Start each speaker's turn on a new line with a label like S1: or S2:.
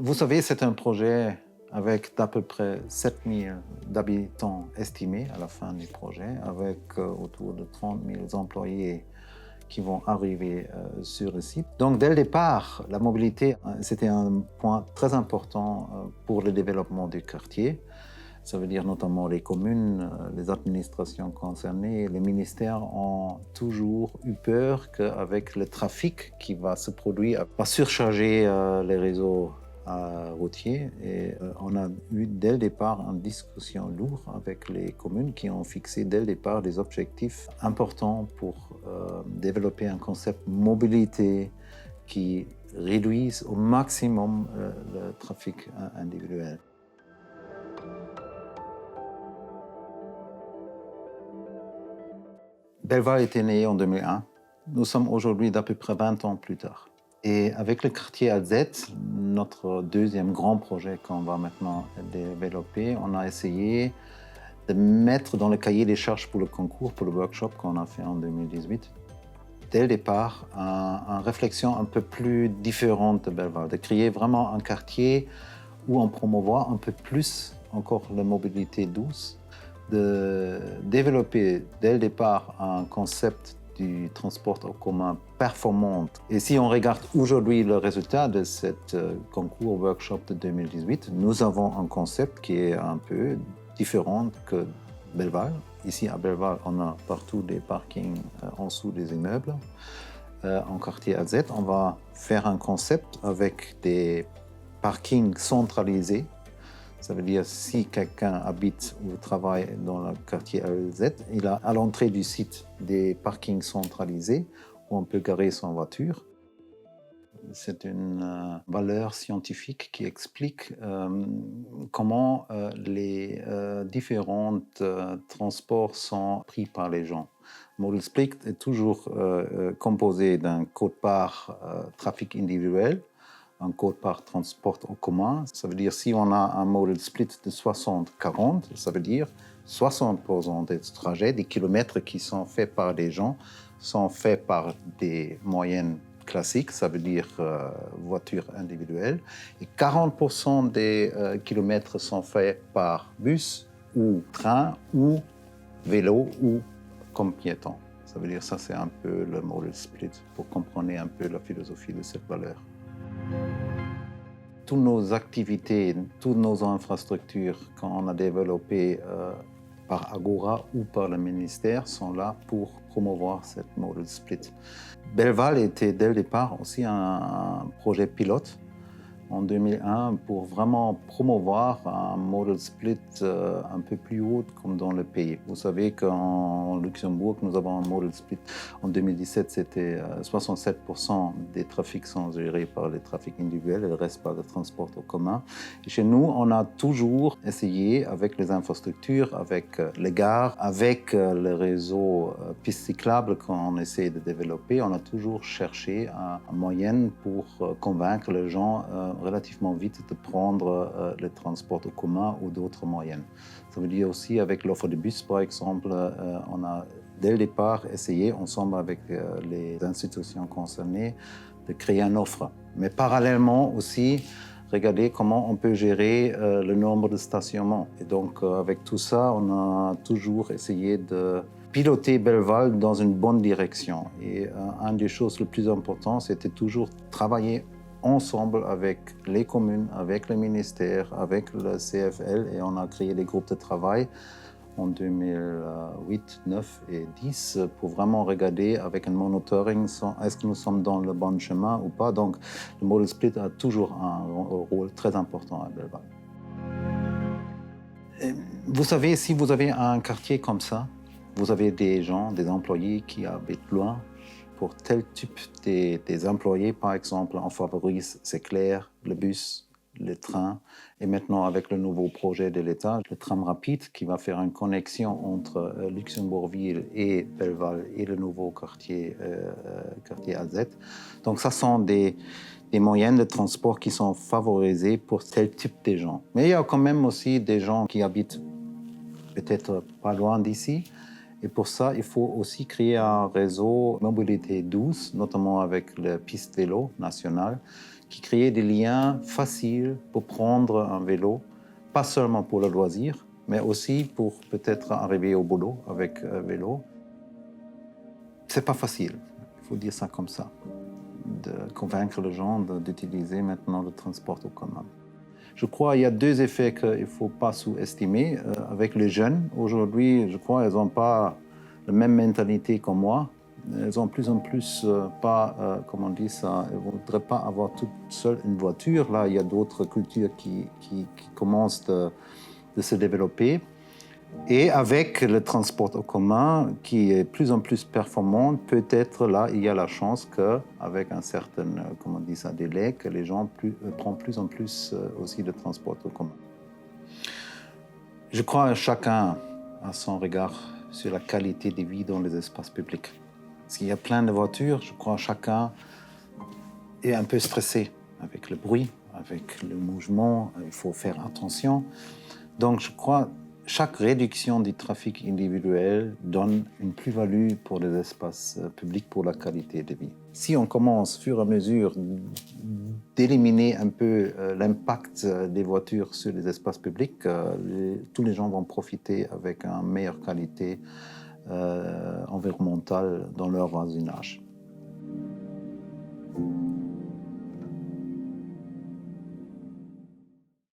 S1: Vous savez, c'est un projet avec d'à peu près 7000 habitants estimés à la fin du projet, avec autour de 30 000 employés qui vont arriver sur le site. Donc, dès le départ, la mobilité, c'était un point très important pour le développement du quartier. Ça veut dire notamment les communes, les administrations concernées, les ministères ont toujours eu peur qu'avec le trafic qui va se produire, va surcharger les réseaux routiers. Et on a eu dès le départ une discussion lourde avec les communes qui ont fixé dès le départ des objectifs importants pour développer un concept mobilité qui réduise au maximum le trafic individuel. Belval était né en 2001. Nous sommes aujourd'hui d'à peu près 20 ans plus tard. Et avec le quartier AZ, notre deuxième grand projet qu'on va maintenant développer, on a essayé de mettre dans le cahier des charges pour le concours, pour le workshop qu'on a fait en 2018, dès le départ, une réflexion un peu plus différente de Belval, de créer vraiment un quartier où on promouvoit un peu plus encore la mobilité douce, de développer dès le départ un concept du transport en commun performant. Et si on regarde aujourd'hui le résultat de ce concours workshop de 2018, nous avons un concept qui est un peu différent que Belval. Ici à Belval, on a partout des parkings en dessous des immeubles. En quartier AZ, on va faire un concept avec des parkings centralisés. Ça veut dire si quelqu'un habite ou travaille dans le quartier AZ, il a à l'entrée du site des parkings centralisés où on peut garer son voiture. C'est une valeur scientifique qui explique comment les différents transports sont pris par les gens. Modal Split est toujours composé d'un quote-part trafic individuel, un quote-part transport en commun. Ça veut dire si on a un modal split de 60-40, ça veut dire 60% des trajets, des kilomètres qui sont faits par des gens, sont faits par des moyennes classiques, ça veut dire voitures individuelles, et 40% des kilomètres sont faits par bus ou train ou vélo ou comme piéton. Ça veut dire ça, c'est un peu le modal split pour comprendre un peu la philosophie de cette valeur. Toutes nos activités, toutes nos infrastructures qu'on a développées par Agora ou par le ministère sont là pour promouvoir cette modal split. Belval était dès le départ aussi un projet pilote en 2001 pour vraiment promouvoir un modal split un peu plus haut comme dans le pays. Vous savez qu'en Luxembourg, nous avons un modal split. En 2017, c'était 67% des trafics sont gérés par les trafics individuels et le reste par le transport en commun. Et chez nous, on a toujours essayé avec les infrastructures, avec les gares, avec le réseau pistes cyclables qu'on essaie de développer, on a toujours cherché un moyen pour convaincre les gens relativement vite de prendre le transport en commun ou d'autres moyens. Ça veut dire aussi avec l'offre de bus, par exemple, on a dès le départ essayé, ensemble avec les institutions concernées, de créer une offre. Mais parallèlement aussi, regarder comment on peut gérer le nombre de stationnements. Et donc, avec tout ça, on a toujours essayé de piloter Belval dans une bonne direction. Et une des choses les plus importantes, c'était toujours travailler ensemble avec les communes, avec le ministère, avec le CFL, et on a créé des groupes de travail en 2008, 9 et 10 pour vraiment regarder avec un monitoring est-ce que nous sommes dans le bon chemin ou pas. Donc, le modal split a toujours un rôle très important à Belval. Vous savez, si vous avez un quartier comme ça, vous avez des gens, des employés qui habitent loin. Pour tel type des employés, par exemple, on favorise, c'est clair, le bus, le train. Et maintenant, avec le nouveau projet de l'État, le tram rapide qui va faire une connexion entre Luxembourg-Ville et Belval et le nouveau quartier AZ. Donc, ça sont des moyens de transport qui sont favorisés pour tel type de gens. Mais il y a quand même aussi des gens qui habitent peut-être pas loin d'ici Et pour ça, il faut aussi créer un réseau mobilité douce, notamment avec la piste vélo nationale, qui crée des liens faciles pour prendre un vélo, pas seulement pour le loisir, mais aussi pour peut-être arriver au boulot avec un vélo. C'est pas facile, il faut dire ça comme ça, de convaincre les gens d'utiliser maintenant le transport en commun. Je crois qu'il y a deux effets qu'il ne faut pas sous-estimer. Avec les jeunes, aujourd'hui, je crois qu'ils n'ont pas la même mentalité que moi. Ils ont plus en plus pas, comment on dit ça, ils ne voudraient pas avoir toute seule une voiture. Là, il y a d'autres cultures qui commencent de se développer. Et avec le transport en commun qui est plus en plus performant, peut-être là, il y a la chance qu'avec un certain, comment on dit ça, délai, que les gens prennent plus en plus aussi le transport en commun. Je crois que chacun a son regard sur la qualité de vie dans les espaces publics. Parce qu'il y a plein de voitures, je crois que chacun est un peu stressé avec le bruit, avec le mouvement, il faut faire attention. Donc je crois chaque réduction du trafic individuel donne une plus-value pour les espaces publics, pour la qualité de vie. Si on commence, au fur et à mesure, d'éliminer un peu l'impact des voitures sur les espaces publics, tous les gens vont profiter avec une meilleure qualité environnementale dans leur voisinage.